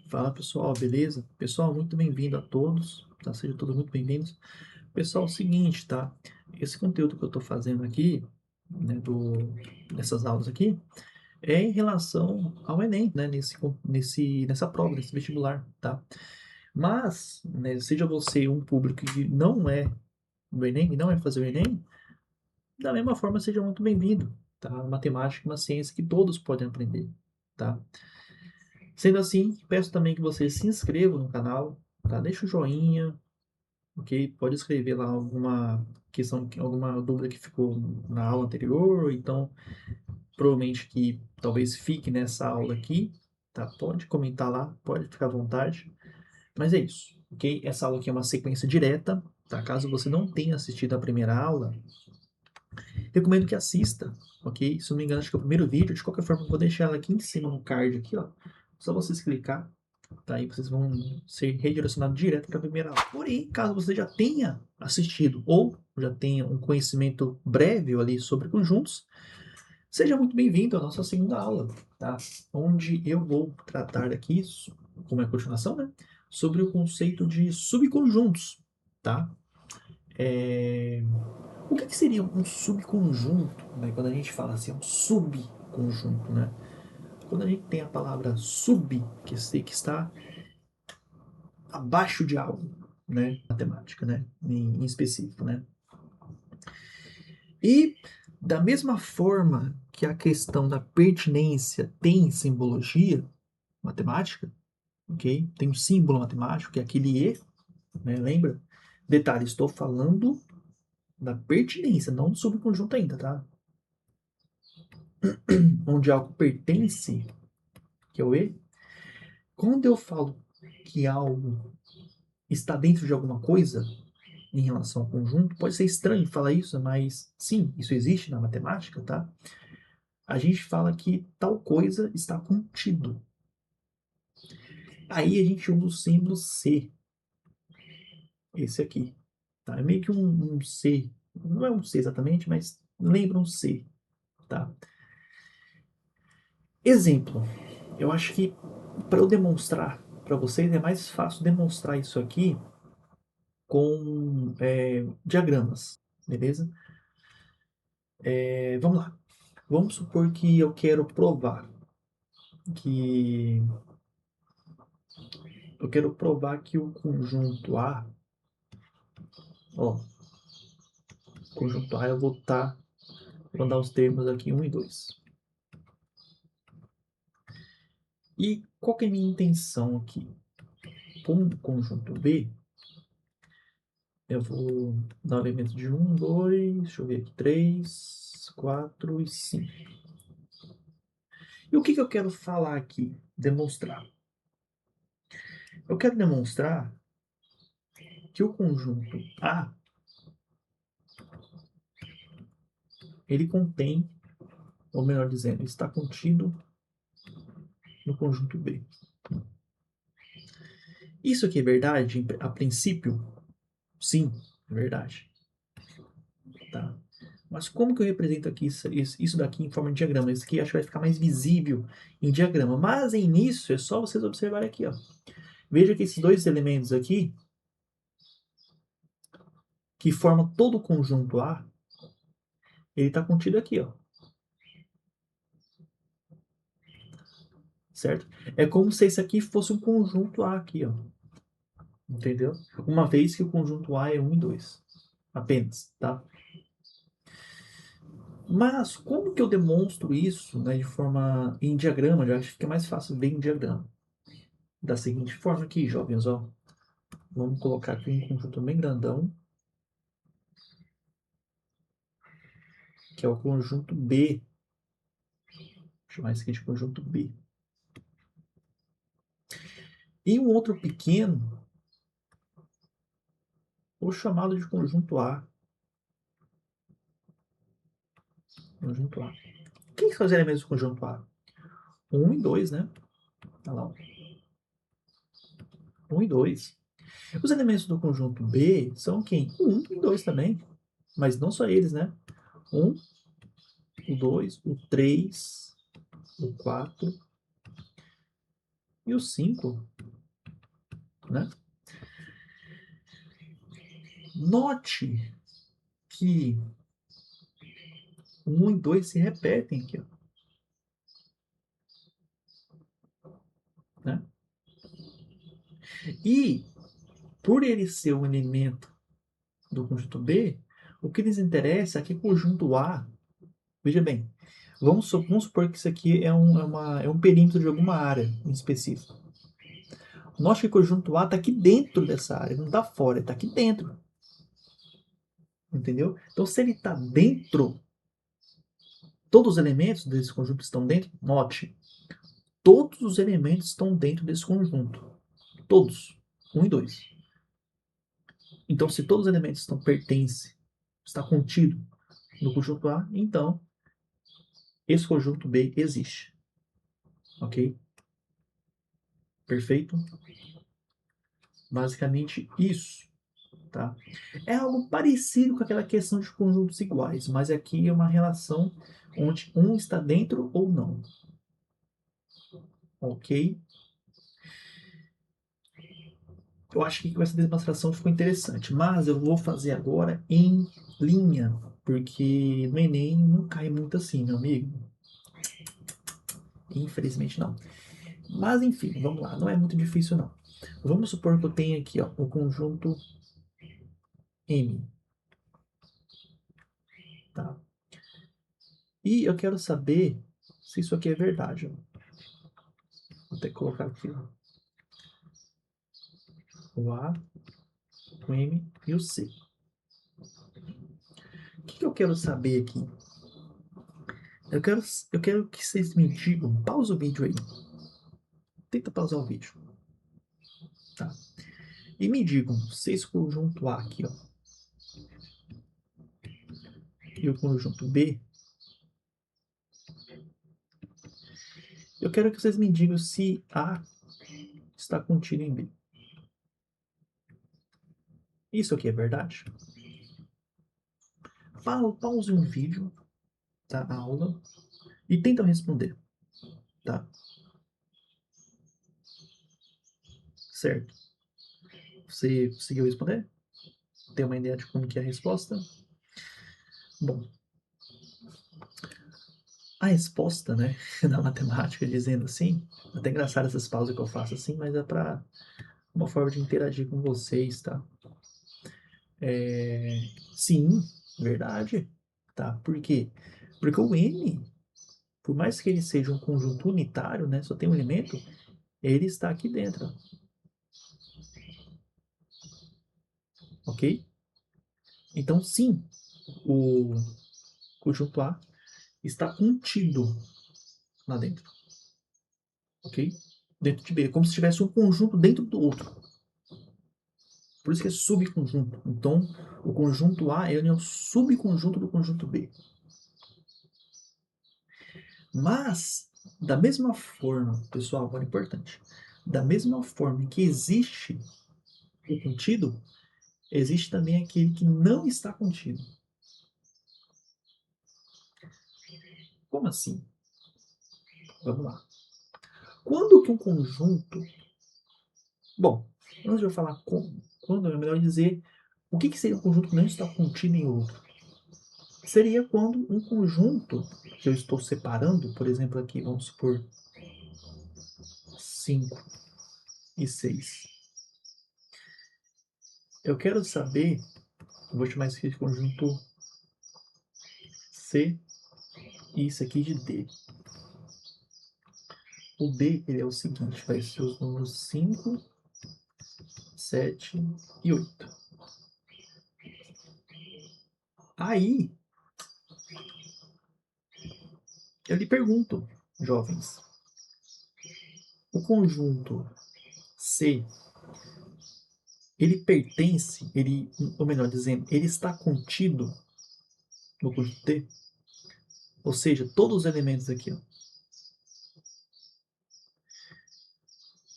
Fala pessoal, beleza? Pessoal, muito bem-vindo a todos, tá? Sejam todos muito bem-vindos. Pessoal, é o seguinte, tá? Esse conteúdo que eu tô fazendo aqui, né, dessas aulas aqui, é em relação ao Enem, né, nessa prova, nesse vestibular, tá? Mas, né, seja você um público que não é do Enem, que não é fazer o Enem, da mesma forma, seja muito bem-vindo, tá? Matemática é uma ciência que todos podem aprender, tá? Sendo assim, peço também que você se inscreva no canal, tá? Deixa o joinha, ok? Pode escrever lá alguma questão, alguma dúvida que ficou na aula anterior, ou então provavelmente que talvez fique nessa aula aqui, tá? Pode comentar lá, pode ficar à vontade. Mas é isso, ok? Essa aula aqui é uma sequência direta, tá? Caso você não tenha assistido a primeira aula, recomendo que assista, ok? Se não me engano, acho que é o primeiro vídeo. De qualquer forma, eu vou deixar ela aqui em cima no card aqui, ó. Só vocês clicar, tá? Aí vocês vão ser redirecionados direto para a primeira aula. Porém, caso você já tenha assistido ou já tenha um conhecimento breve ali sobre conjuntos, seja muito bem-vindo à nossa segunda aula, tá? Onde eu vou tratar aqui, como é a continuação, né? Sobre o conceito de subconjuntos, tá? É... O que seria um subconjunto, né? Quando a gente fala assim, é um subconjunto, né? Quando a gente tem a palavra sub, que está abaixo de algo, né? Matemática, né? Em específico, né? E da mesma forma que a questão da pertinência tem simbologia matemática, ok? Tem um símbolo matemático, que é aquele E, né? Lembra? Detalhe, estou falando da pertinência, não do subconjunto ainda, tá? Onde algo pertence, que é o E. Quando eu falo que algo está dentro de alguma coisa, em relação ao conjunto, pode ser estranho falar isso, mas sim, isso existe na matemática, tá? A gente fala que tal coisa está contido. Aí a gente usa o símbolo C, esse aqui, tá? É meio que um C, não é um C exatamente, mas lembra um C, tá? Exemplo, eu acho que para eu demonstrar para vocês é mais fácil demonstrar isso aqui com diagramas, beleza? Vamos lá. Vamos supor que eu quero provar que o conjunto A, ó, conjunto A eu vou dar os termos aqui um e 2. E qual que é a minha intenção aqui? Com o conjunto B, eu vou dar o elemento de um, 2, deixa eu ver aqui, 3, 4 e 5. E o que que eu quero falar aqui? Demonstrar. Eu quero demonstrar que o conjunto A, ele contém, ou melhor dizendo, está contido no conjunto B. Isso aqui é verdade? A princípio, sim, é verdade. Tá? Mas como que eu represento aqui isso daqui em forma de diagrama? Isso aqui acho que vai ficar mais visível em diagrama. Mas em início é só vocês observarem aqui, ó. Veja que esses dois elementos aqui, que formam todo o conjunto A, ele está contido aqui, ó. Certo? É como se esse aqui fosse um conjunto A aqui, ó. Entendeu? Uma vez que o conjunto A é um e 2. Apenas, tá? Mas como que eu demonstro isso, né, de forma em diagrama? Já acho que fica mais fácil ver em diagrama. Da seguinte forma aqui, jovens, ó. Vamos colocar aqui um conjunto bem grandão, que é o conjunto B. Vou chamar esse aqui de conjunto B. E um outro pequeno, vou chamá-lo de conjunto A. Conjunto A. Quem são os elementos do conjunto A? Um e 2, né? Olha lá. Um e 2. Os elementos do conjunto B são quem? O 1 e 2 também. Mas não só eles, né? Um, o 2, o 3, o 4 e o 5. né? Note que 1 e 2 se repetem aqui, ó, né? E por ele ser um elemento do conjunto B, o que lhes interessa é que o conjunto A, veja bem, vamos supor que isso aqui é um perímetro de alguma área em específico. Note que o conjunto A está aqui dentro dessa área, não está fora, está aqui dentro. Entendeu? Então, se ele está dentro, todos os elementos desse conjunto estão dentro, note, todos os elementos estão dentro desse conjunto. Todos. 1 e 2. Então, se todos os elementos pertencem, está contido no conjunto A, então esse conjunto B existe. Ok? Perfeito? Basicamente isso. Tá? É algo parecido com aquela questão de conjuntos iguais, mas aqui é uma relação onde um está dentro ou não. Ok? Eu acho que essa demonstração ficou interessante, mas eu vou fazer agora em linha, porque no Enem não cai muito assim, meu amigo. Infelizmente não. Mas enfim, vamos lá, não é muito difícil não. Vamos supor que eu tenha aqui ó, o conjunto M. Tá? E eu quero saber se isso aqui é verdade. Ó. Vou ter que colocar aqui ó, o A, o M e o C. O que eu quero saber aqui? Eu quero que vocês me digam. Pausa o vídeo aí. Tenta pausar o vídeo. Tá? E me digam se esse conjunto A aqui, ó, e o conjunto B, eu quero que vocês me digam se A está contido em B. Isso aqui é verdade? Pause um vídeo da aula e tenta responder, tá? Certo? Você conseguiu responder? Tem uma ideia de como que é a resposta? Bom, a resposta, né, da matemática, dizendo assim, até engraçado essas pausas que eu faço assim, mas é para uma forma de interagir com vocês, tá? Sim, verdade, tá? Por quê? Porque o N, por mais que ele seja um conjunto unitário, né, só tem um elemento, ele está aqui dentro, ok? Então, sim, o conjunto A está contido lá dentro, ok? Dentro de B, é como se tivesse um conjunto dentro do outro. Por isso que é subconjunto. Então, o conjunto A ele é o subconjunto do conjunto B. Mas, da mesma forma, pessoal, agora é importante, da mesma forma que existe o contido, existe também aquele que não está contido. Como assim? Vamos lá. Quando que um conjunto... Bom, antes de eu falar como, quando é melhor dizer o que seria um conjunto que não está contido em outro. Seria quando um conjunto que eu estou separando, por exemplo aqui, vamos supor 5 e 6. Eu quero saber, eu vou chamar esse aqui de conjunto C e isso aqui de D. O D ele é o seguinte, vai ser os números 5, 7 e 8. Aí, eu lhe pergunto, jovens, o conjunto C, ele pertence, ele, ou melhor dizendo, ele está contido no conjunto D? Ou seja, todos os elementos aqui, ó,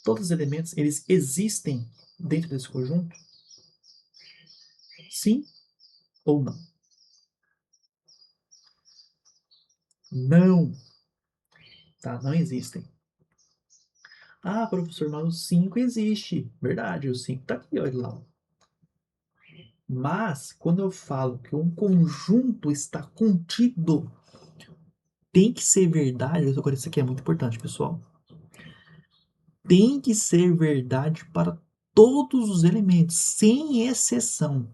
todos os elementos, eles existem dentro desse conjunto? Sim ou não? Não, tá? Não existem. Ah, professor, mas o 5 existe. Verdade, o 5 tá aqui, olha lá. Mas, quando eu falo que um conjunto está contido, tem que ser verdade. Agora, isso aqui é muito importante, pessoal. Tem que ser verdade para todos os elementos, sem exceção.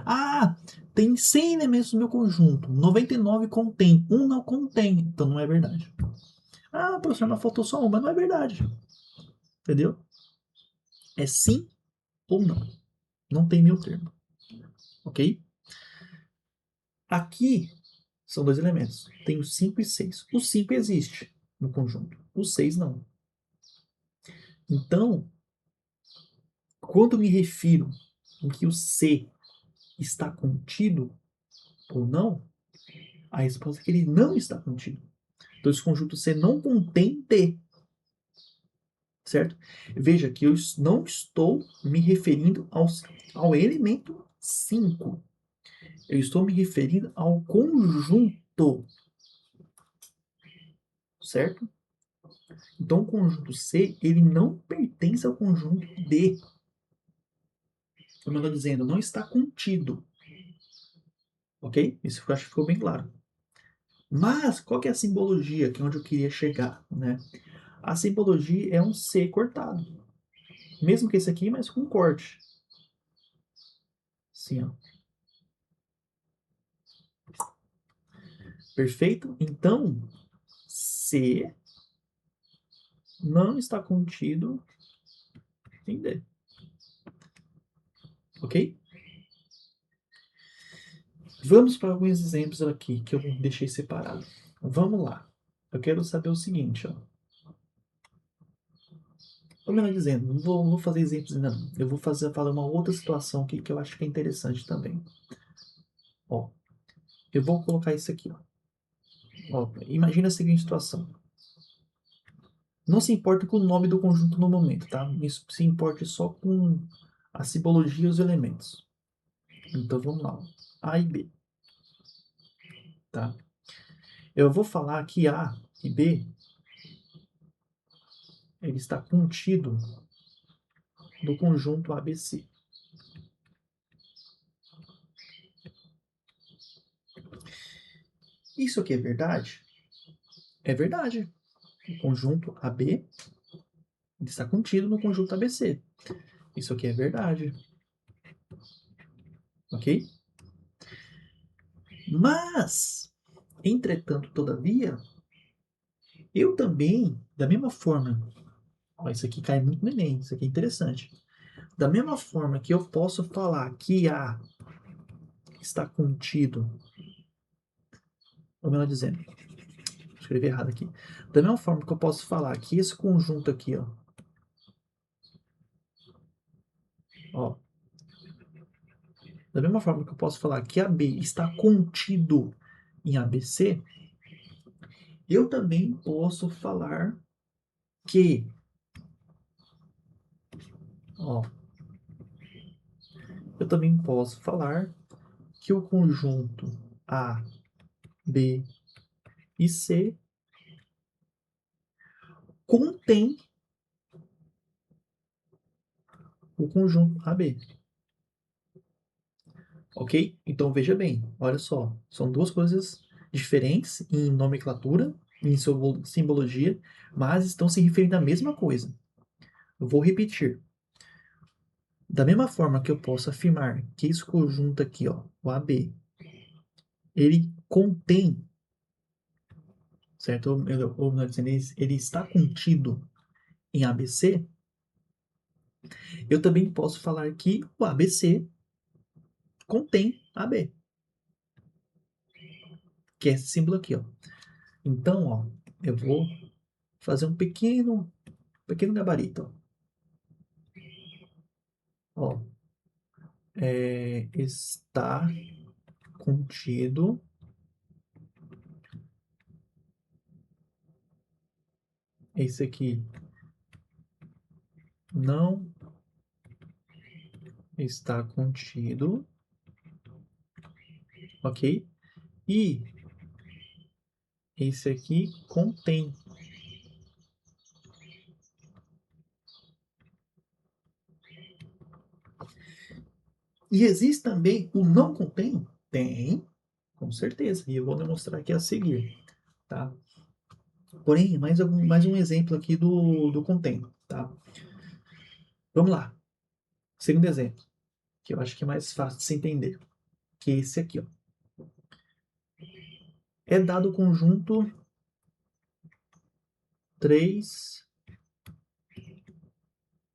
Ah, tem 100 elementos no meu conjunto, 99 contém, um não contém, então não é verdade. Ah, professor, mas faltou só um, mas não é verdade. Entendeu? É sim ou não. Não tem meio termo. Ok? Aqui são dois elementos. Tem o 5 e 6. O 5 existe no conjunto. O 6 não. Então, quando me refiro em que o C está contido ou não, a resposta é que ele não está contido. Então, esse conjunto C não contém D. Certo? Veja que eu não estou me referindo ao elemento 5. Eu estou me referindo ao conjunto. Certo? Então, o conjunto C, ele não pertence ao conjunto D. Como eu estou dizendo, não está contido. Ok? Isso eu acho que ficou bem claro. Mas, qual que é a simbologia, que é onde eu queria chegar, né? A simbologia é um C cortado. Mesmo que esse aqui, mas com corte. Assim, ó. Perfeito? Então, C não está contido em D. Ok? Vamos para alguns exemplos aqui que eu deixei separado. Vamos lá. Eu quero saber o seguinte, ó. Como eu dizendo, não vou fazer exemplos ainda não. Eu vou falar uma outra situação aqui que eu acho que é interessante também. Ó, eu vou colocar isso aqui, ó. Ó, imagina a seguinte situação. Não se importa com o nome do conjunto no momento, tá? Isso se importa só com a simbologia e os elementos. Então vamos lá. A e B, tá? Eu vou falar que A e B ele está contido no conjunto ABC. Isso aqui é verdade? É verdade. O conjunto AB ele está contido no conjunto ABC. Isso aqui é verdade. Ok? Mas, entretanto, todavia, eu também, da mesma forma, ó, isso aqui cai muito no Enem, isso aqui é interessante. Da mesma forma que eu posso falar que A está contido, ou melhor dizendo, escrevi errado aqui. Da mesma forma que eu posso falar que esse conjunto aqui, ó, da mesma forma que eu posso falar que AB está contido em ABC, eu também posso falar que, ó, eu também posso falar que o conjunto A, B e C contém o conjunto AB. Ok? Então veja bem, olha só, são duas coisas diferentes em nomenclatura, em simbologia, mas estão se referindo à mesma coisa. Eu vou repetir. Da mesma forma que eu posso afirmar que esse conjunto aqui, ó, o AB, ele contém, certo? Ou melhor dizendo, ele está contido em ABC, eu também posso falar que o ABC contém AB, que é esse símbolo aqui, ó. Então, ó, eu vou fazer um pequeno gabarito, ó. Ó, está contido esse aqui não está contido, ok? E esse aqui contém. E existe também o não contém? Tem, com certeza. E eu vou demonstrar aqui a seguir, tá? Porém, mais um exemplo aqui do contém, tá? Vamos lá. Segundo exemplo, que eu acho que é mais fácil de se entender, que é esse aqui, ó. É dado o conjunto 3,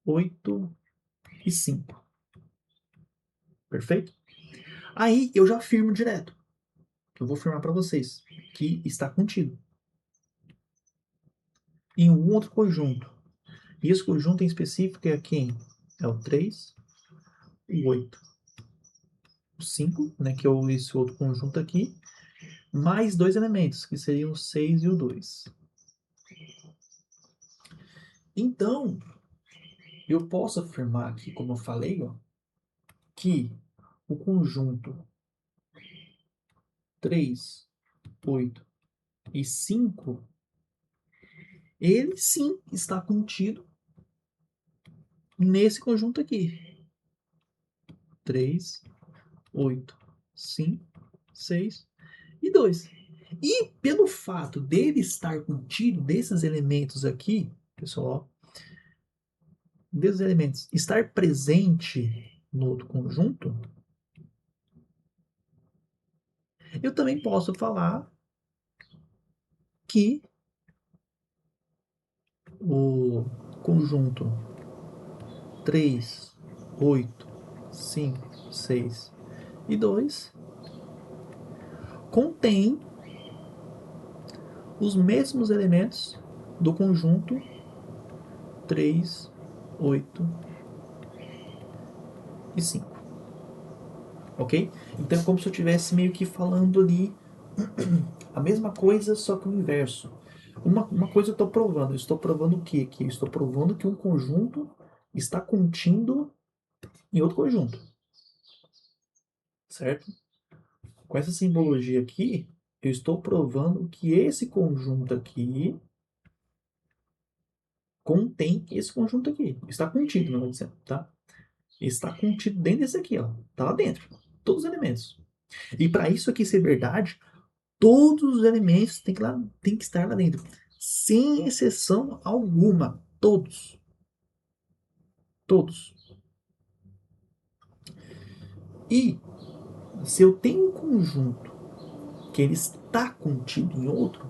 8 e 5. Perfeito? Aí eu já afirmo direto. Eu vou afirmar para vocês que está contido em um outro conjunto. E esse conjunto em específico é quem? É o 3, o 8, o 5, né, que é esse outro conjunto aqui, mais dois elementos, que seriam o 6 e o 2. Então, eu posso afirmar aqui, como eu falei, ó, que o conjunto 3, 8 e 5, ele sim está contido nesse conjunto aqui. 3, 8, 5, 6 e 2. E pelo fato dele estar contido desses elementos aqui, pessoal, desses elementos estar presente no outro conjunto, eu também posso falar que o conjunto 3, 8, 5, 6 e 2 contém os mesmos elementos do conjunto 3, 8 e 5. Ok? Então é como se eu estivesse meio que falando ali a mesma coisa, só que o inverso. Uma coisa eu estou provando. Eu estou provando o quê? Que eu estou provando que um conjunto está contido em outro conjunto. Certo? Com essa simbologia aqui, eu estou provando que esse conjunto aqui contém esse conjunto aqui. Está contido, melhor dizendo, tá? Está contido dentro desse aqui, ó. Tá lá dentro. Todos os elementos. E para isso aqui ser verdade, todos os elementos têm que estar lá dentro. Sem exceção alguma. Todos. Todos. E se eu tenho um conjunto que ele está contido em outro,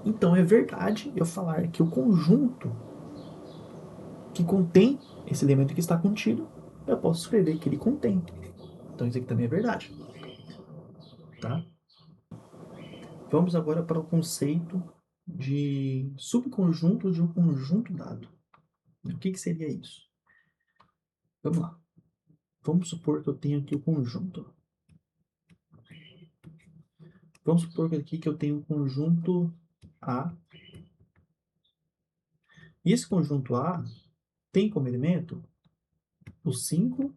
então é verdade eu falar que o conjunto que contém esse elemento que está contido, eu posso escrever que ele contém. Então isso aqui também é verdade. Tá? Vamos agora para o conceito de subconjunto de um conjunto dado. O que seria isso? Vamos lá. Vamos supor que eu tenho aqui o conjunto. Vamos supor aqui que eu tenho um conjunto A. E esse conjunto A tem como elemento o 5,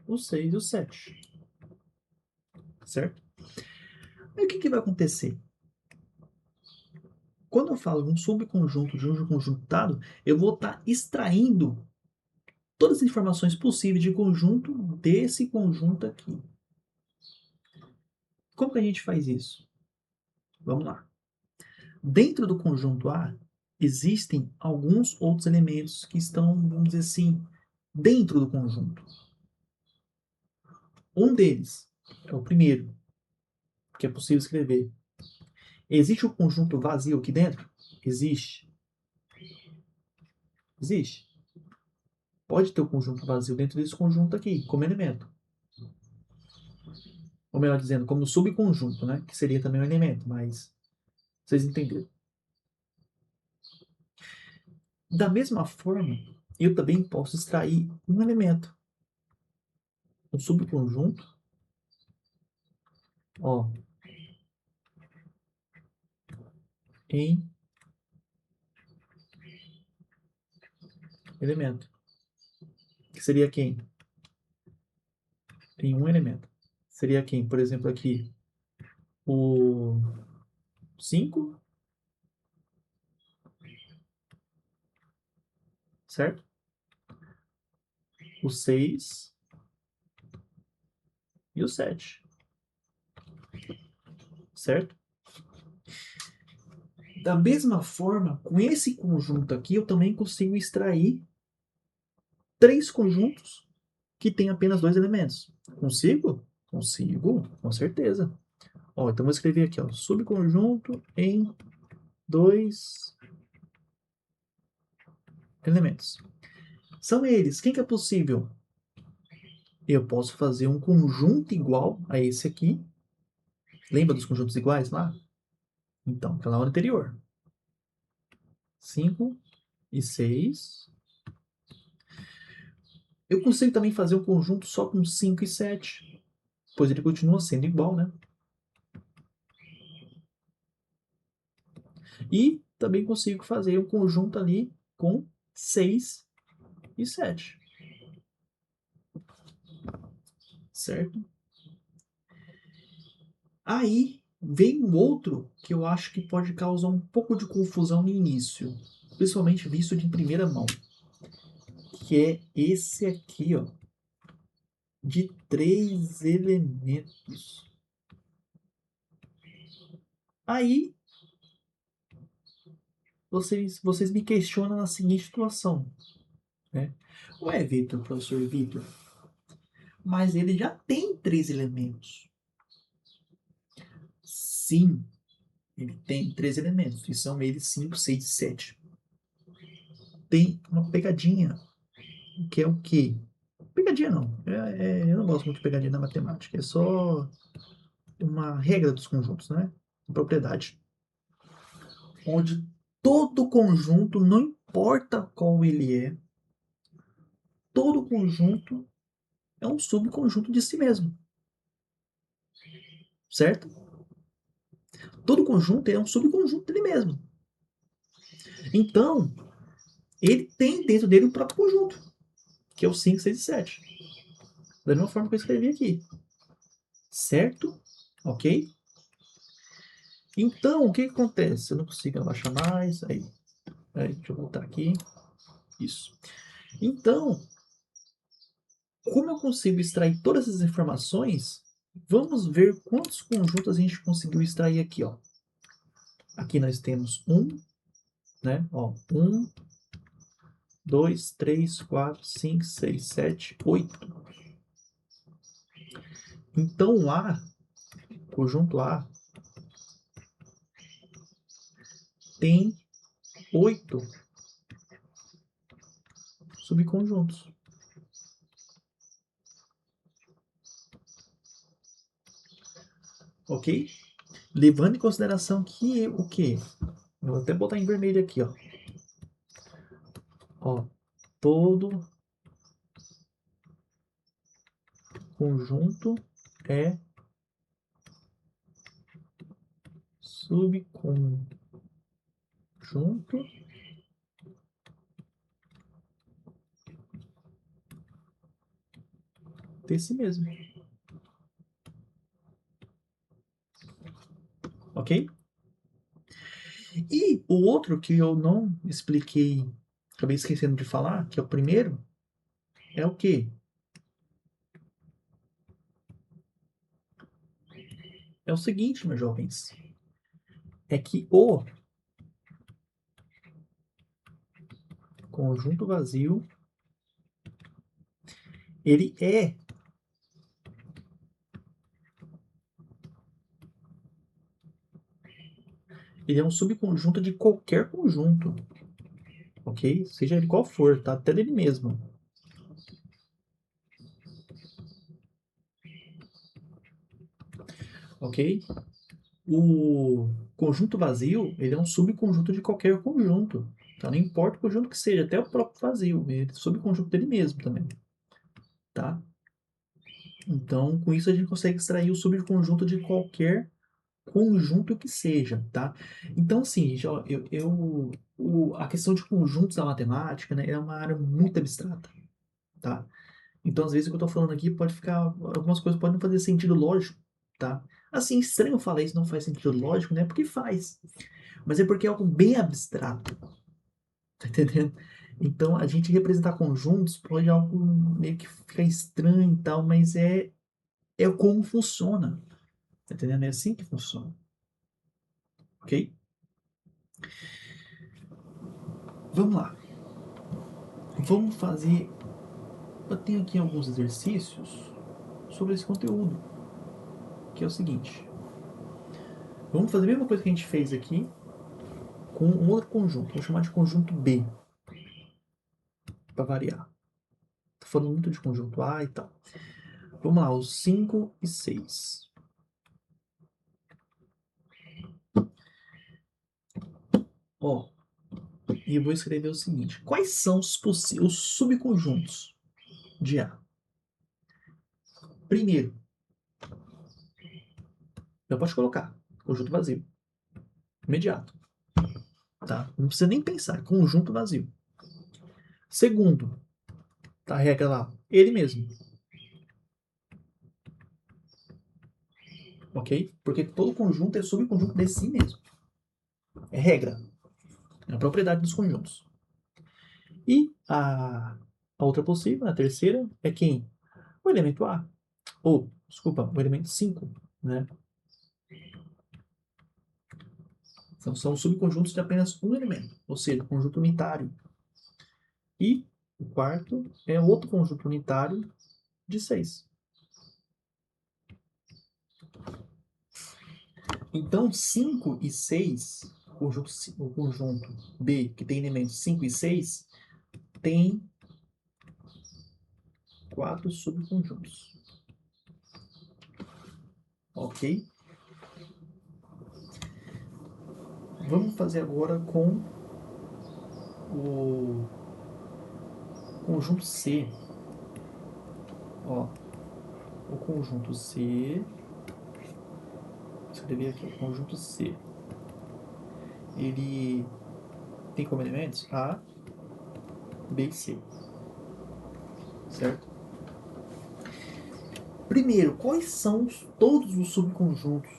o 6 e o 7. Certo? Aí o que vai acontecer? Quando eu falo de um subconjunto de um conjunto dado, eu vou estar extraindo todas as informações possíveis de conjunto desse conjunto aqui. Como que a gente faz isso? Vamos lá. Dentro do conjunto A, existem alguns outros elementos que estão, vamos dizer assim, dentro do conjunto. Um deles é o primeiro, que é possível escrever. Existe o conjunto vazio aqui dentro? Existe. Existe. Pode ter o conjunto vazio dentro desse conjunto aqui, como elemento. Ou melhor dizendo, como subconjunto, né? Que seria também um elemento, mas vocês entenderam. Da mesma forma, eu também posso extrair um elemento, um subconjunto, ó, em elemento. Que seria quem? Em um elemento. Seria quem? Por exemplo, aqui, o 5, certo? O 6 e o 7. Certo? Da mesma forma, com esse conjunto aqui, eu também consigo extrair 3 conjuntos que têm apenas 2 elementos. Consigo? Consigo, com certeza. Ó, então vou escrever aqui, ó, subconjunto em 2 elementos. São eles. Quem que é possível? Eu posso fazer um conjunto igual a esse aqui. Lembra dos conjuntos iguais lá? Então, aquela aula anterior. 5 e 6. Eu consigo também fazer um conjunto só com 5 e 7, pois ele continua sendo igual, né? E também consigo fazer um conjunto ali com 6 e 7. Certo? Aí vem um outro que eu acho que pode causar um pouco de confusão no início, principalmente visto de primeira mão, que é esse aqui, ó, de 3 elementos. Aí vocês me questionam na seguinte situação, né? Ué, Vitor, professor Vitor, mas ele já tem 3 elementos. Sim, ele tem 3 elementos, e são eles 5, 6 e 7. Tem uma pegadinha, que é o quê? Pegadinha não, eu não gosto muito de pegadinha na matemática, é só uma regra dos conjuntos, né? Uma propriedade. Onde todo conjunto, não importa qual ele é, todo conjunto é um subconjunto de si mesmo. Certo? Todo conjunto é um subconjunto dele mesmo. Então, ele tem dentro dele o próprio conjunto, que é o 5, 6 e 7. Da mesma forma que eu escrevi aqui. Certo? Ok? Então, o que acontece? Eu não consigo abaixar mais. Aí, deixa eu voltar aqui. Isso. Então, como eu consigo extrair todas essas informações, vamos ver quantos conjuntos a gente conseguiu extrair aqui, ó. Aqui nós temos né? Ó, 2, 3, 4, 5, 6, 7, 8. Então, o A, conjunto A, tem 8 subconjuntos. Ok? Levando em consideração que o quê? Eu vou até botar em vermelho aqui, ó. Ó, todo conjunto é subconjunto desse mesmo. Ok? E o outro que eu não expliquei, acabei esquecendo de falar, que é o primeiro, é o quê? É o seguinte, meus jovens, é que o conjunto vazio, ele é um subconjunto de qualquer conjunto, ok? Seja ele qual for, tá? Até dele mesmo. Ok? O conjunto vazio, ele é um subconjunto de qualquer conjunto, tá? Não importa o conjunto que seja, até o próprio vazio, ele é subconjunto dele mesmo também, tá? Então, com isso a gente consegue extrair o subconjunto de qualquer conjunto que seja, tá? Então, assim, a questão de conjuntos da matemática, né, é uma área muito abstrata, tá? Então, às vezes, o que eu estou falando aqui pode ficar, algumas coisas podem não fazer sentido lógico, tá? Assim, estranho falar isso não faz sentido lógico, né? Porque faz, mas é porque é algo bem abstrato, tá entendendo? Então, a gente representar conjuntos pode algo meio que ficar estranho e tal, mas É como funciona. Tá entendendo? É assim que funciona. Ok? Vamos lá. Vamos fazer. Eu tenho aqui alguns exercícios sobre esse conteúdo, que é o seguinte. Vamos fazer a mesma coisa que a gente fez aqui com um outro conjunto. Vou chamar de conjunto B, para variar. Tô falando muito de conjunto A e tal. Vamos lá, os 5 e 6. Ó, e eu vou escrever o seguinte: quais são os subconjuntos de A? Primeiro, já pode colocar conjunto vazio, imediato, tá? Não precisa nem pensar, conjunto vazio. Segundo, tá a regra lá, ele mesmo, ok? Porque todo conjunto é subconjunto de si mesmo. É regra, é a propriedade dos conjuntos. E a outra possível, a terceira, é quem? O elemento A. Ou, desculpa, o elemento 5, né? Então, são subconjuntos de apenas um elemento, ou seja, conjunto unitário. E o quarto é outro conjunto unitário de 6. Então, 5 e 6, o conjunto B, que tem elementos 5 e 6, tem 4 subconjuntos. Ok? Vamos fazer agora com o conjunto C. Ó, o conjunto C. Escrever aqui, o conjunto C. Ele tem como elementos A, B e C. Certo? Primeiro, quais são todos os subconjuntos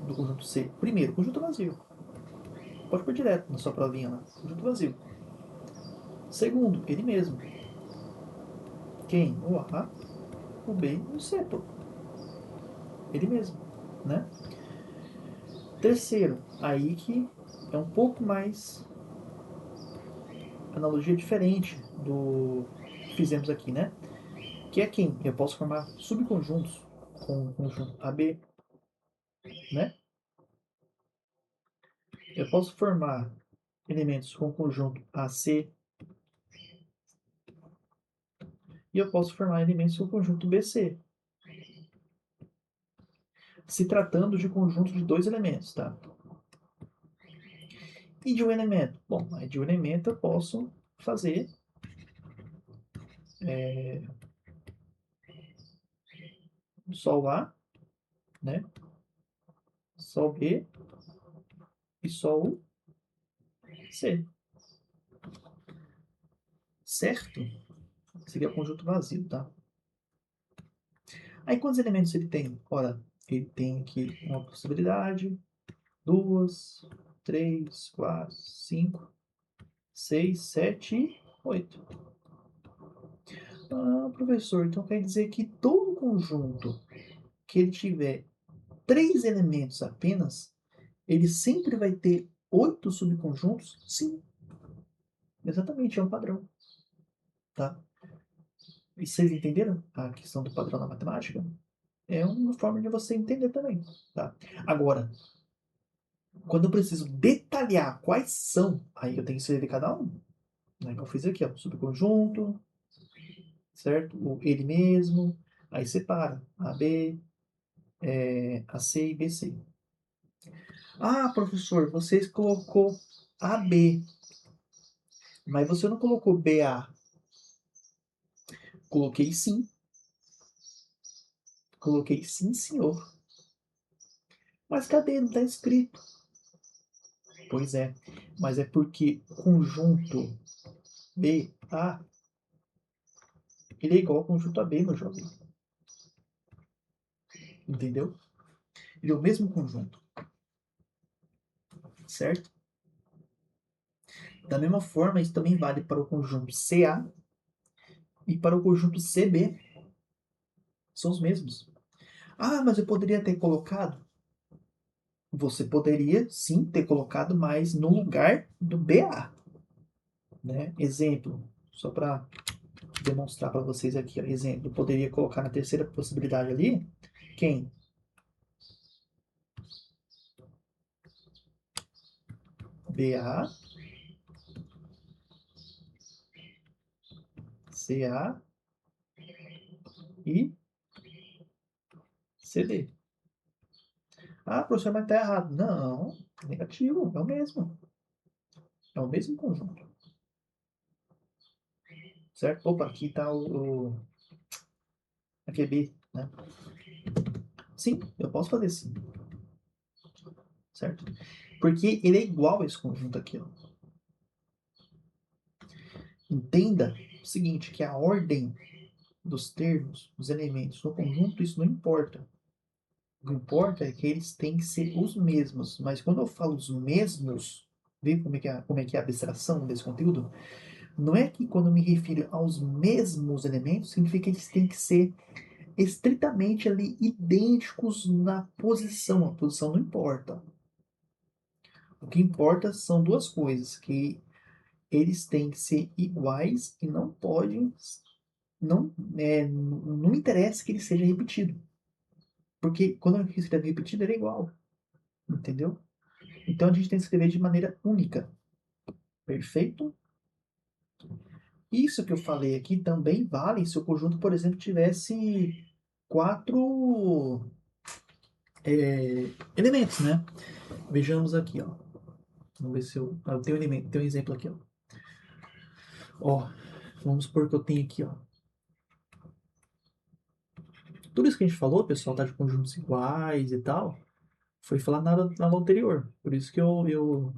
do conjunto C? Primeiro, conjunto vazio. Pode pôr direto na sua provinha lá. Conjunto vazio. Segundo, ele mesmo. Quem? O A, o B e o C, pô. Ele mesmo, né? Terceiro, aí que é um pouco mais analogia diferente do que fizemos aqui, né? Que é quem? Eu posso formar subconjuntos com o conjunto AB, né? Eu posso formar elementos com o conjunto AC e eu posso formar elementos com o conjunto BC. Se tratando de conjunto de dois elementos, tá? E de um elemento? Bom, de um elemento eu posso fazer só o A, né? Só o B e só o C. Certo? Esse aqui é o conjunto vazio, tá? Aí quantos elementos ele tem? Ora, ele tem aqui uma possibilidade, duas, três, quatro, cinco, seis, sete e oito. Ah, professor, então quer dizer que todo conjunto que ele tiver três elementos apenas, ele sempre vai ter 8 subconjuntos? Sim, exatamente, é um padrão, tá? E vocês entenderam a questão do padrão na matemática? É uma forma de você entender também, tá? Agora, quando eu preciso detalhar quais são, aí eu tenho que escrever cada um. Né? Eu fiz aqui, ó, subconjunto, certo? O ele mesmo, aí separa A, B, A, C e B, C. Ah, professor, você colocou A, B, mas você não colocou B, A. Coloquei sim. Coloquei sim, senhor. Mas cadê? Não está escrito. Pois é, mas é porque o conjunto B, A, ele é igual ao conjunto AB, meu jovem. Entendeu? Ele é o mesmo conjunto. Certo? Da mesma forma, isso também vale para o conjunto CA e para o conjunto CB. São os mesmos. Ah, mas eu poderia ter colocado? Você poderia sim ter colocado, mas no lugar do BA, né? Exemplo, só para demonstrar para vocês aqui, ó, exemplo, eu poderia colocar na terceira possibilidade ali, quem? BA, CA e CD. Ah, professor, mas tá errado. Não, negativo, é o mesmo. É o mesmo conjunto, certo? Opa, aqui tá o AQB, né? Sim, eu posso fazer sim, certo? Porque ele é igual a esse conjunto aqui, ó. Entenda o seguinte, que a ordem dos termos, dos elementos no conjunto, isso não importa. O que importa é que eles têm que ser os mesmos. Mas quando eu falo os mesmos, vê como é que é a abstração desse conteúdo? Não é que quando eu me refiro aos mesmos elementos, significa que eles têm que ser estritamente ali idênticos na posição. A posição não importa. O que importa são duas coisas, que eles têm que ser iguais e não podem, não interessa que ele seja repetido. Porque quando ele escreve repetido, ele é igual. Entendeu? Então a gente tem que escrever de maneira única. Perfeito? Isso que eu falei aqui também vale se o conjunto, por exemplo, tivesse quatro elementos, né? Vejamos aqui, ó. Vamos ver se eu. Eu tenho um elemento, tem um exemplo aqui, ó. Ó, vamos supor que eu tenho aqui, ó. Tudo isso que a gente falou, pessoal, tá de conjuntos iguais e tal, foi falado na aula anterior. Por isso que eu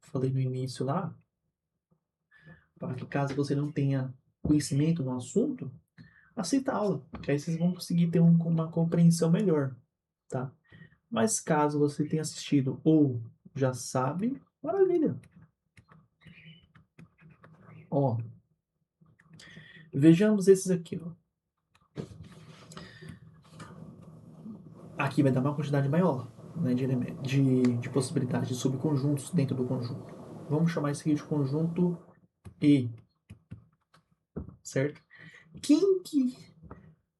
falei no início lá, para que caso você não tenha conhecimento no assunto, assista a aula, que aí vocês vão conseguir ter uma compreensão melhor, tá? Mas caso você tenha assistido ou já sabe, maravilha. Ó, vejamos esses aqui, ó. Aqui vai dar uma quantidade maior, né, de possibilidades de subconjuntos dentro do conjunto. Vamos chamar isso aqui de conjunto E, certo? Quem que,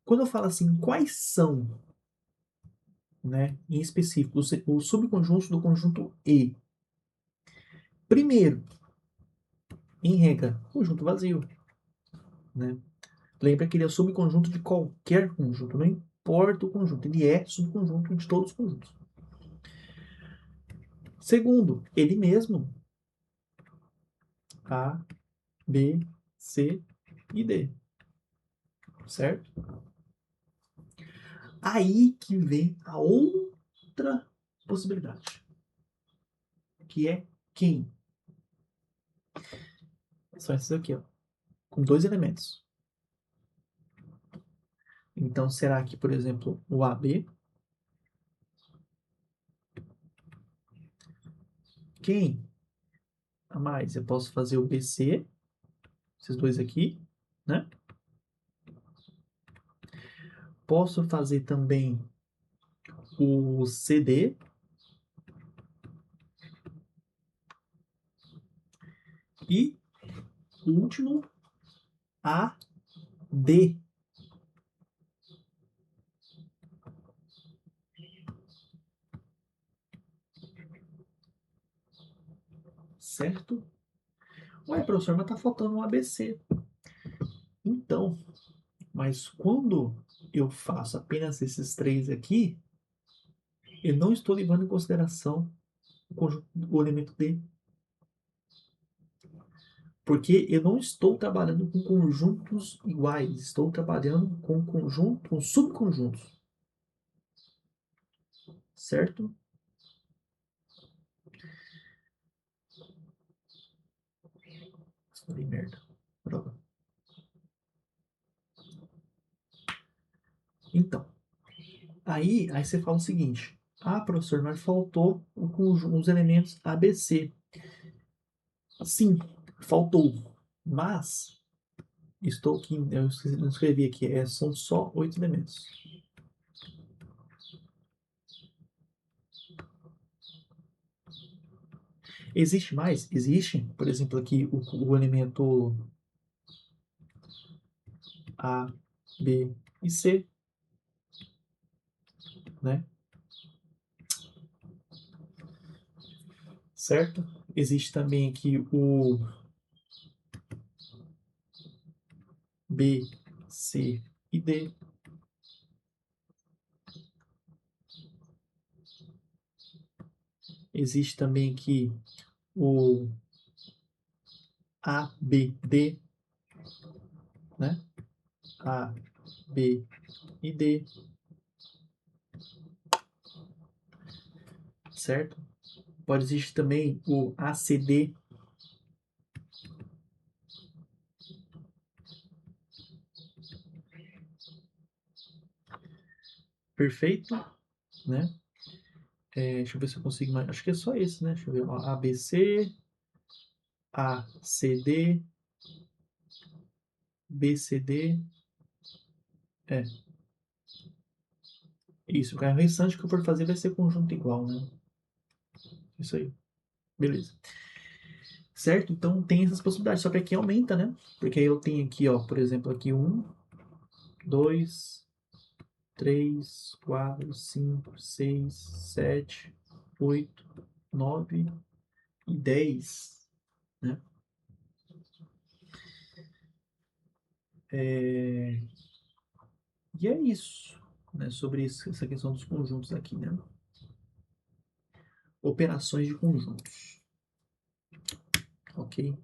quando eu falo assim, quais são, né, em específico, os subconjuntos do conjunto E? Primeiro, em regra, conjunto vazio, né? Lembra que ele é subconjunto de qualquer conjunto, não importa o conjunto, ele é subconjunto de todos os conjuntos. Segundo, ele mesmo, A, B, C e D, certo? Aí que vem a outra possibilidade, que é quem? São esses aqui, ó, com dois elementos. Então, será que, por exemplo, o AB, quem a mais? Eu posso fazer o BC, esses dois aqui, né? Posso fazer também o CD e o último, AD. Certo? Ué, professor, mas tá faltando um ABC. Então, mas quando eu faço apenas esses três aqui, eu não estou levando em consideração o elemento D. Porque eu não estou trabalhando com conjuntos iguais, estou trabalhando com subconjuntos. Certo? Falei merda. Droga. Então, aí você fala o seguinte: ah, professor, mas faltou os elementos ABC. Sim, faltou. Mas estou aqui, eu escrevi aqui, são só 8 elementos. Existe mais? Existe. Por exemplo, aqui o elemento A, B e C, né? Certo? Existe também aqui o B, C e D. Existe também aqui o A, B, D, né? A, B e D, certo? Pode existir também o ACD, perfeito, né? Deixa eu ver se eu consigo mais. Acho que é só esse, né? Deixa eu ver. Ó, ABC, ACD, BCD. É, isso. O restante que eu for fazer vai ser conjunto igual, né? Isso aí. Beleza. Certo? Então tem essas possibilidades. Só que aqui aumenta, né? Porque aí eu tenho aqui, ó, por exemplo, aqui 2, 3, 4, 5, 6, 7, 8, 9 e 10, né? E é isso, né? Sobre essa questão dos conjuntos aqui, né? Operações de conjuntos, ok?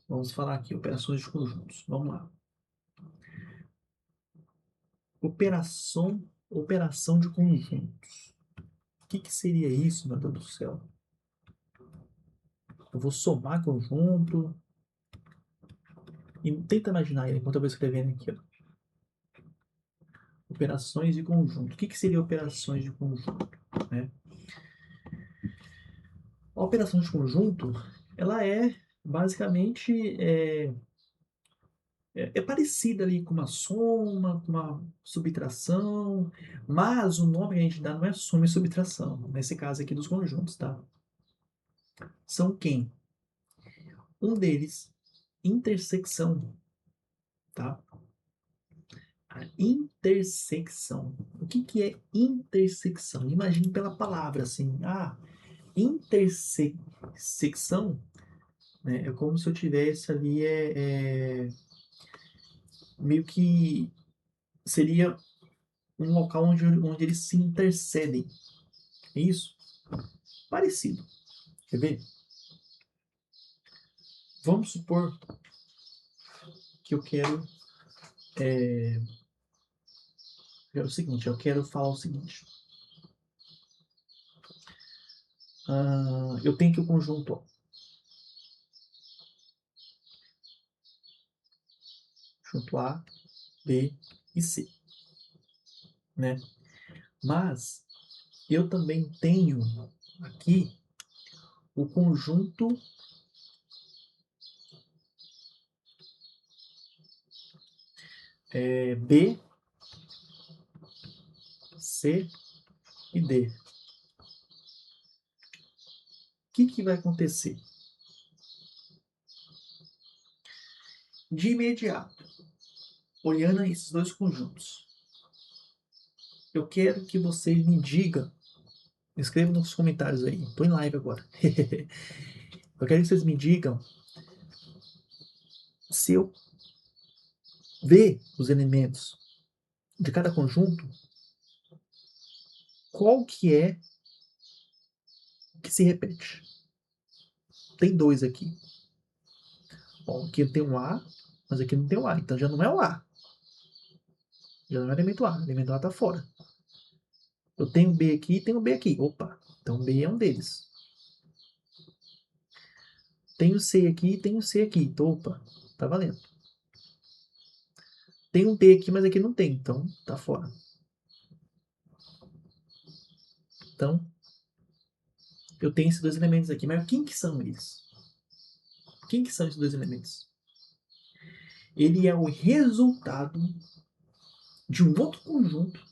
Vamos falar aqui, operações de conjuntos. Vamos lá. Operação de conjuntos. O que seria isso, meu Deus do céu? Eu vou somar conjunto. E tenta imaginar aí enquanto eu vou escrevendo aqui, ó. Operações de conjunto. O que seria operações de conjunto, né? A operação de conjunto, ela é basicamente é parecida ali com uma soma, com uma subtração, mas o nome que a gente dá não é soma e subtração, nesse caso aqui dos conjuntos, tá? São quem? Um deles, intersecção, tá? A intersecção. O que é intersecção? Imagine pela palavra assim, intersecção, né? É como se eu tivesse ali, meio que seria um local onde eles se intercedem. É isso? Parecido. Quer ver? Vamos supor que eu quero. O seguinte, eu quero falar o seguinte. Eu tenho aqui o conjunto, ó, conjunto A, B e C, né? Mas eu também tenho aqui o conjunto B, C e D. O que vai acontecer? De imediato, olhando esses dois conjuntos, eu quero que vocês me digam, escreva nos comentários aí, estou em live agora. Eu quero que vocês me digam se eu ver os elementos de cada conjunto, qual que é que se repete. Tem dois aqui. Bom, aqui tem um A, mas aqui não tem o A, então já não é o A. Já não é elemento A, o elemento A está fora. Eu tenho B aqui e tenho B aqui. Opa, então B é um deles. Tenho C aqui e tenho C aqui. Então, opa, tá valendo. Tem um D aqui, mas aqui não tem, então tá fora. Então, eu tenho esses dois elementos aqui, mas quem que são eles? Quem que são esses dois elementos? Ele é o resultado de um outro conjunto,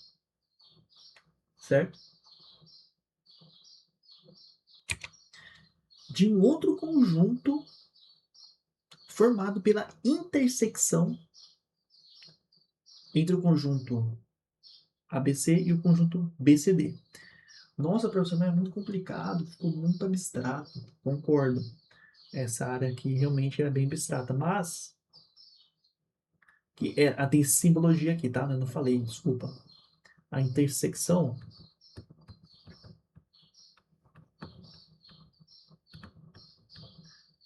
certo? de um outro conjunto formado pela intersecção entre o conjunto ABC e o conjunto BCD. Nossa, professor, mas é muito complicado, ficou muito abstrato. Concordo. Essa área aqui realmente era bem abstrata, mas tem simbologia aqui, tá? Eu não falei, desculpa. A intersecção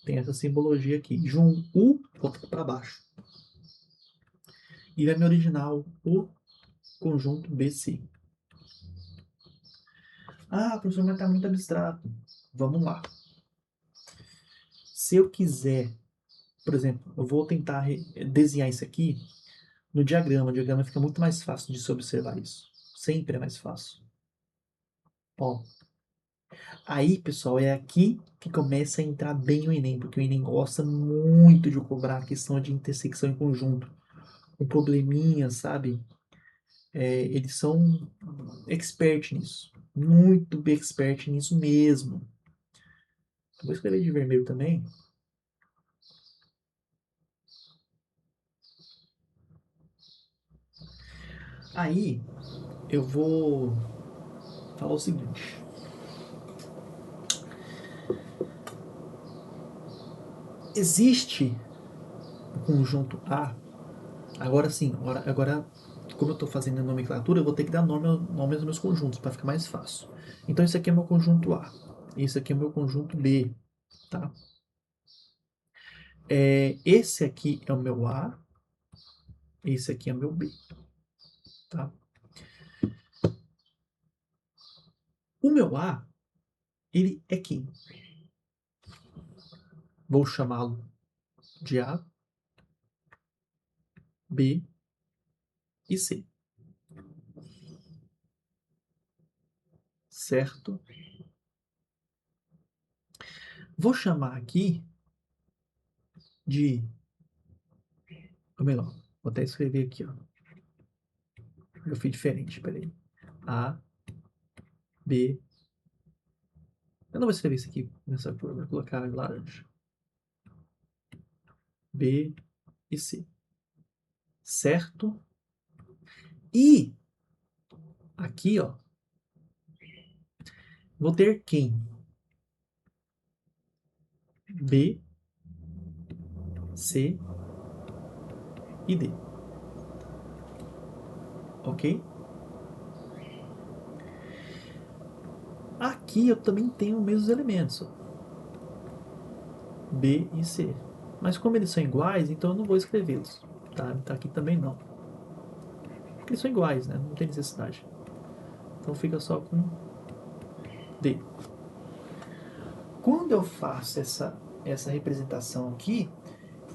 tem essa simbologia aqui, de um U para baixo. E vai me originar o conjunto BC. Ah, professor, mas está muito abstrato. Vamos lá. Se eu quiser, por exemplo, eu vou tentar desenhar isso aqui no diagrama. O diagrama fica muito mais fácil de se observar isso. Sempre é mais fácil. Ó. Aí, pessoal, é aqui que começa a entrar bem o Enem, porque o Enem gosta muito de cobrar a questão de intersecção em conjunto. Um probleminha, sabe? Eles são expert nisso. Muito expert nisso mesmo. Vou escrever de vermelho também. Aí, eu vou falar o seguinte. Existe o conjunto A. Agora sim, agora como eu estou fazendo a nomenclatura, eu vou ter que dar nome aos meus conjuntos para ficar mais fácil. Então, esse aqui é meu conjunto A. Esse aqui é meu conjunto B. Tá? Esse aqui é o meu A. Esse aqui é o meu B. Tá? O meu A, ele é quem? Vou chamá-lo de A, B e C. Certo? Vou chamar aqui de... Ou melhor, vou até escrever aqui, ó. Eu fiz diferente, peraí. A, B... Eu não vou escrever isso aqui nessa cor, vou colocar laranja. B e C. Certo? E aqui, ó, vou ter quem? B, C e D. Ok? Aqui eu também tenho os mesmos elementos, ó. B e C. Mas como eles são iguais, então eu não vou escrevê-los. Tá? Tá aqui também não. Porque eles são iguais, né? Não tem necessidade. Então fica só com D. Quando eu faço essa representação aqui,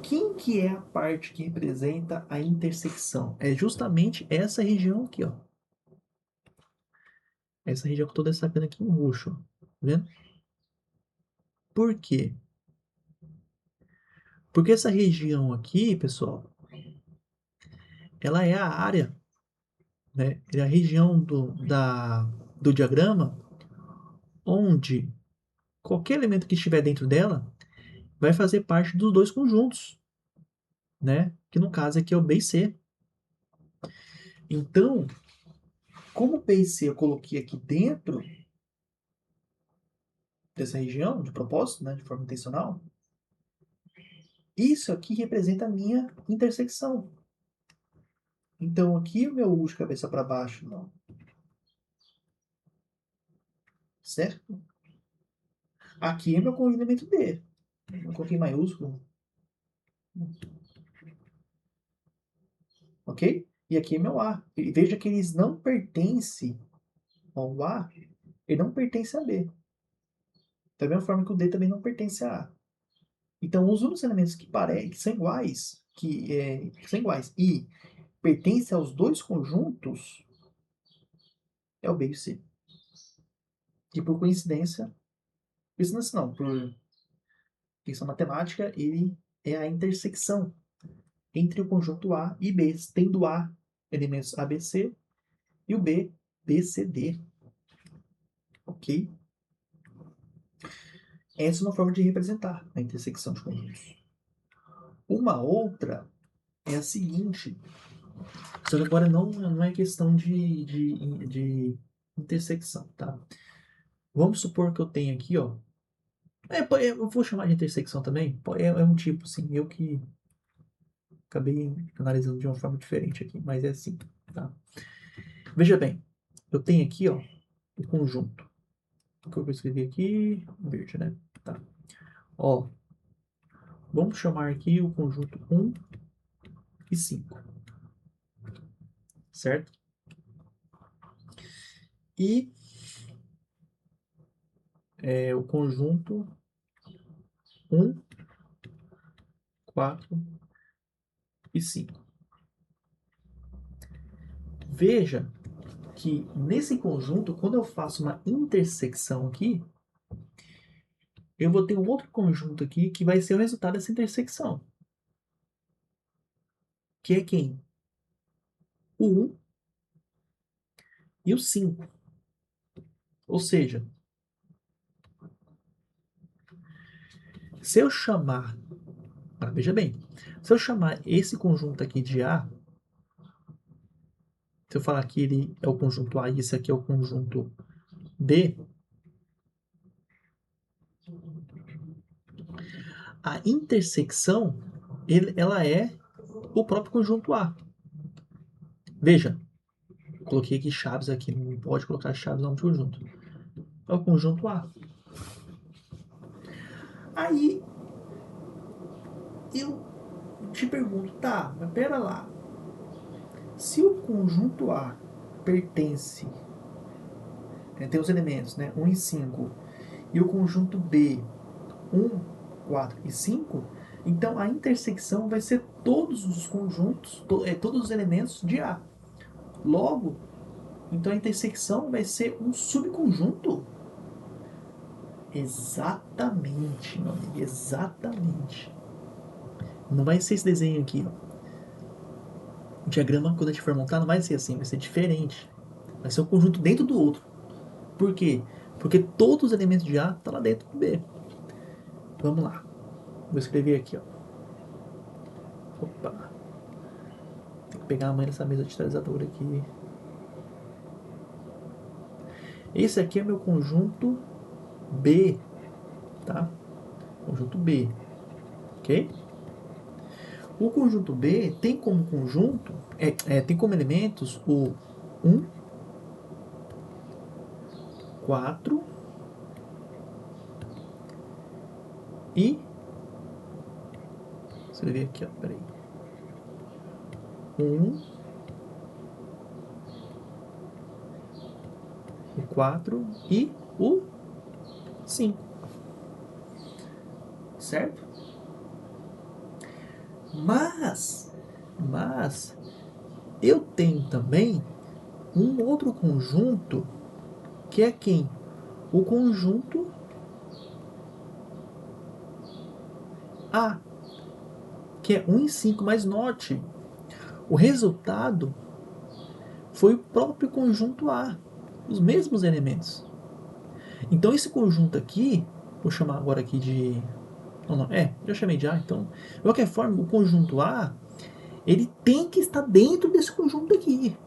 quem que é a parte que representa a intersecção? É justamente essa região aqui, ó. Essa região que eu estou destacando aqui em roxo, ó. Tá vendo? Por quê? Porque essa região aqui, pessoal, ela é a área, né? É a região do diagrama onde qualquer elemento que estiver dentro dela vai fazer parte dos dois conjuntos, né? Que no caso aqui é o B e C. Então, como o B e C eu coloquei aqui dentro dessa região, de propósito, né? De forma intencional, isso aqui representa a minha intersecção. Então, aqui o meu U de cabeça para baixo, não. Certo? Aqui é meu conjunto D. Eu coloquei maiúsculo. Ok? E aqui é meu A. E veja que eles não pertencem ao A, ele não pertence a B. Da mesma forma que o D também não pertence a A. Então, os únicos elementos que são iguais, que são iguais e pertencem aos dois conjuntos é o B e o C. E por coincidência não, por questão matemática, ele é a intersecção entre o conjunto A e B, tendo A elementos ABC e o B, BCD. Ok? Essa é uma forma de representar a intersecção de conjuntos. Uma outra é a seguinte, só que agora não é questão de intersecção, tá? Vamos supor que eu tenho aqui, ó. Eu vou chamar de intersecção também. É um tipo, assim, eu que acabei analisando de uma forma diferente aqui, mas é assim, tá? Veja bem, eu tenho aqui, ó, o conjunto. O que eu vou escrever aqui, verde, né? Tá. Ó, vamos chamar aqui o conjunto 1 e 5, certo? E o conjunto 1, 4 e 5. Veja que nesse conjunto, quando eu faço uma intersecção aqui, eu vou ter um outro conjunto aqui que vai ser o resultado dessa intersecção. Que é quem? O 1 e o 5. Ou seja, se eu chamar, veja bem, se eu chamar esse conjunto aqui de A, se eu falar que ele é o conjunto A e esse aqui é o conjunto B, a intersecção ela é o próprio conjunto A. Veja, coloquei aqui chaves aqui, não pode colocar chaves no conjunto. É o conjunto A. Aí eu te pergunto, tá, mas pera lá. Se o conjunto A pertence, tem os elementos, né, 1 e 5, e o conjunto B, 1, 4 e 5, então a intersecção vai ser todos os conjuntos, todos os elementos de A. Logo, então a intersecção vai ser um subconjunto. Exatamente, meu amigo, exatamente. Não vai ser esse desenho aqui, ó. O diagrama, quando a gente for montar, não vai ser assim, vai ser diferente. Vai ser um conjunto dentro do outro. Por quê? Porque todos os elementos de A estão lá dentro do B. Vamos lá. Vou escrever aqui, ó. Opa. Tem que pegar a mãe dessa mesa digitalizadora aqui. Esse aqui é meu conjunto B, tá? Conjunto B, ok? O conjunto B tem como conjunto, tem como elementos o 1, 4 e... Vou escrever aqui, ó, peraí. 1, o 4 e o 5. Certo? Mas eu tenho também um outro conjunto que é quem? O conjunto A, que é 1 e 5, mas note, o resultado foi o próprio conjunto A, os mesmos elementos. Então esse conjunto aqui, vou chamar agora aqui de... Não, já chamei de A, então... De qualquer forma, o conjunto A, ele tem que estar dentro desse conjunto aqui.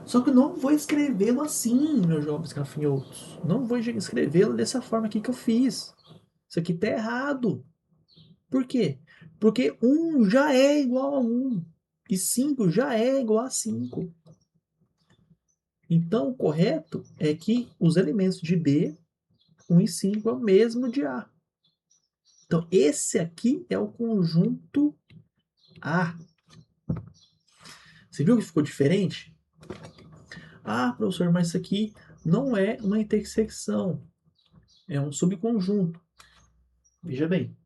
Só que eu não vou escrevê-lo assim, meus jovens gafanhotos. Não vou escrevê-lo dessa forma aqui que eu fiz. Isso aqui tá errado. Por quê? Porque 1 já é igual a 1. E 5 já é igual a 5. Então, o correto é que os elementos de B, 1 e 5, é o mesmo de A. Então, esse aqui é o conjunto A. Você viu que ficou diferente? Ah, professor, mas isso aqui não é uma intersecção. É um subconjunto. Veja bem,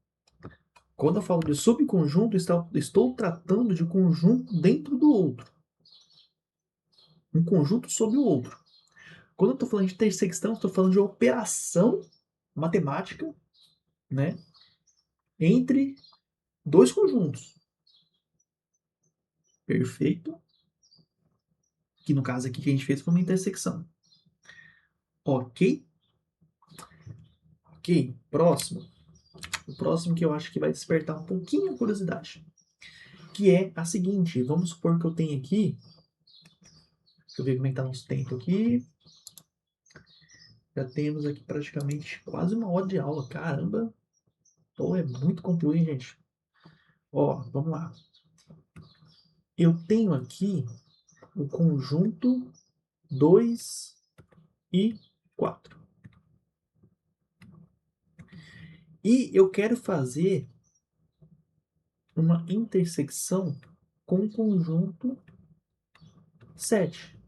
quando eu falo de subconjunto, estou tratando de conjunto dentro do outro. Um conjunto sobre o outro. Quando eu estou falando de intersecção, estou falando de operação matemática, né, entre dois conjuntos. Perfeito? Que no caso aqui que a gente fez foi uma intersecção. Ok? Ok, próximo. O próximo que eu acho que vai despertar um pouquinho a curiosidade. Que é a seguinte, vamos supor que eu tenho aqui... Deixa eu ver como é que tá nosso tempo aqui. Já temos aqui praticamente quase 1 hora de aula. Caramba! Pô, é muito conteúdo, hein, gente? Ó, vamos lá. Eu tenho aqui o conjunto 2 e 4. E eu quero fazer uma intersecção com o conjunto 7.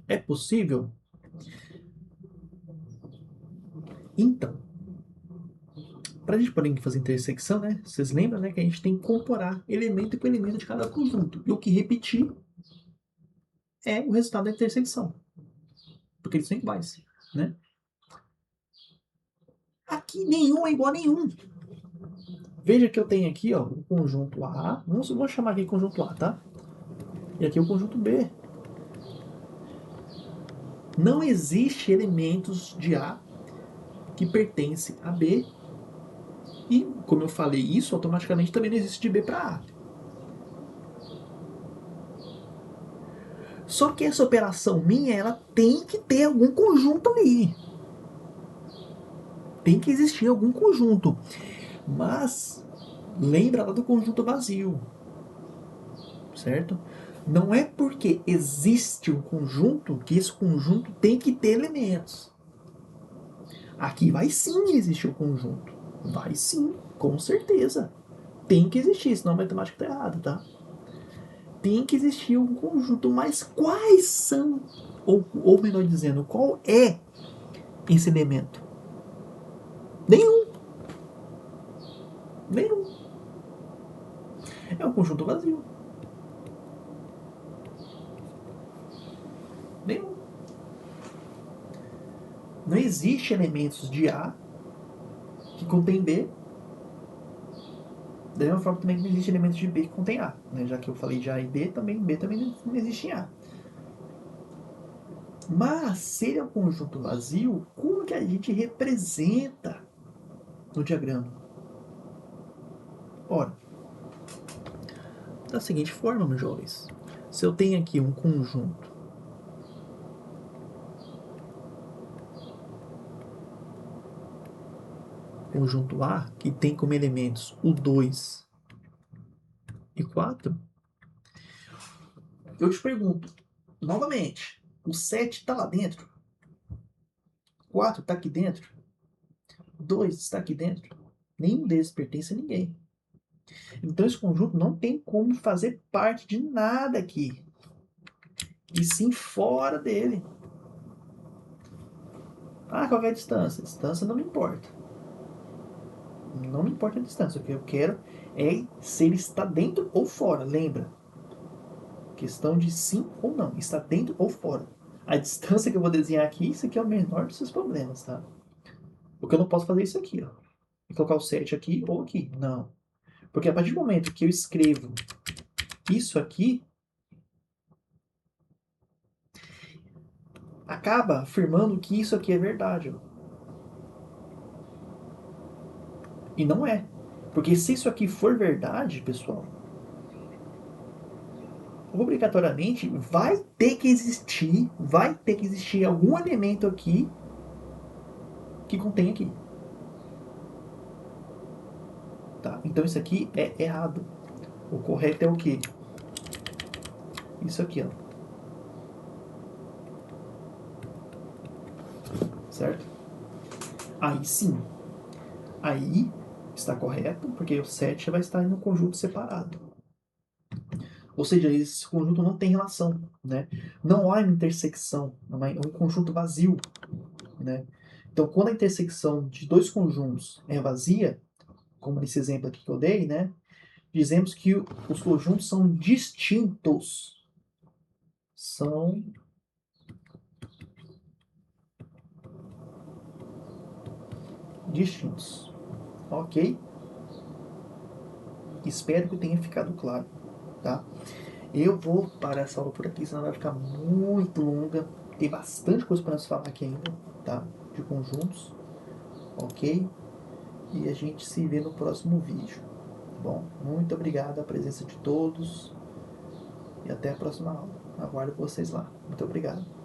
É possível? Então, para a gente poder fazer intersecção, né? Vocês lembram, né, que a gente tem que incorporar elemento com elemento de cada conjunto. E o que repetir é o resultado da intersecção. Porque eles são iguais, né? Aqui nenhum é igual a nenhum. Veja que eu tenho aqui, ó, o conjunto A. Vamos chamar aqui conjunto A, tá? E aqui o conjunto B. Não existe elementos de A que pertencem a B. E, como eu falei isso, automaticamente também não existe de B para A. Só que essa operação minha, ela tem que ter algum conjunto ali. Tem que existir algum conjunto. Mas lembra lá do conjunto vazio. Certo? Não é porque existe um conjunto que esse conjunto tem que ter elementos. Aqui vai sim existir o conjunto. Vai sim, com certeza. Tem que existir, senão a matemática está errada, tá? Tem que existir um conjunto, mas quais são? Ou melhor dizendo, qual é esse elemento? Nenhum. Nenhum. É um conjunto vazio. Nenhum. Não existe elementos de A que contém B. Da mesma forma também não existe elementos de B que contém A. Né? Já que eu falei de A e B também não existe em A. Mas se ele é um conjunto vazio, como que a gente representa no diagrama? Ora, da seguinte forma, meus jovens. Se eu tenho aqui um conjunto A, que tem como elementos o 2 e 4, eu te pergunto, novamente, o 7 está lá dentro? 4 está aqui dentro? 2 está aqui dentro? Nenhum deles pertence a ninguém. Então esse conjunto não tem como fazer parte de nada aqui. E sim fora dele. Ah, qual é a distância? A distância não me importa. Não me importa a distância. O que eu quero é se ele está dentro ou fora. Lembra? Questão de sim ou não. Está dentro ou fora. A distância que eu vou desenhar aqui, isso aqui é o menor dos seus problemas, tá? Porque eu não posso fazer isso aqui, ó. E colocar o 7 aqui ou aqui. Não. Porque a partir do momento que eu escrevo isso aqui, acaba afirmando que isso aqui é verdade. Ó. E não é. Porque se isso aqui for verdade, pessoal, obrigatoriamente vai ter que existir algum elemento aqui que contém aqui. Tá? Então isso aqui é errado. O correto é o quê? Isso aqui, ó. Certo? Aí sim. Aí está correto, porque o 7 vai estar em um conjunto separado. Ou seja, esse conjunto não tem relação, né? Não há uma intersecção, é um conjunto vazio, né? Então, quando a intersecção de dois conjuntos é vazia, como nesse exemplo aqui que eu dei, né? Dizemos que os conjuntos são distintos. São distintos. Ok? Espero que tenha ficado claro, tá? Eu vou parar essa aula por aqui, senão vai ficar muito longa. Tem bastante coisa para nós falar aqui ainda. tá? De conjuntos, ok? E a gente se vê no próximo vídeo, tá bom? Muito obrigado a presença de todos e até a próxima aula. Aguardo vocês lá. Muito obrigado.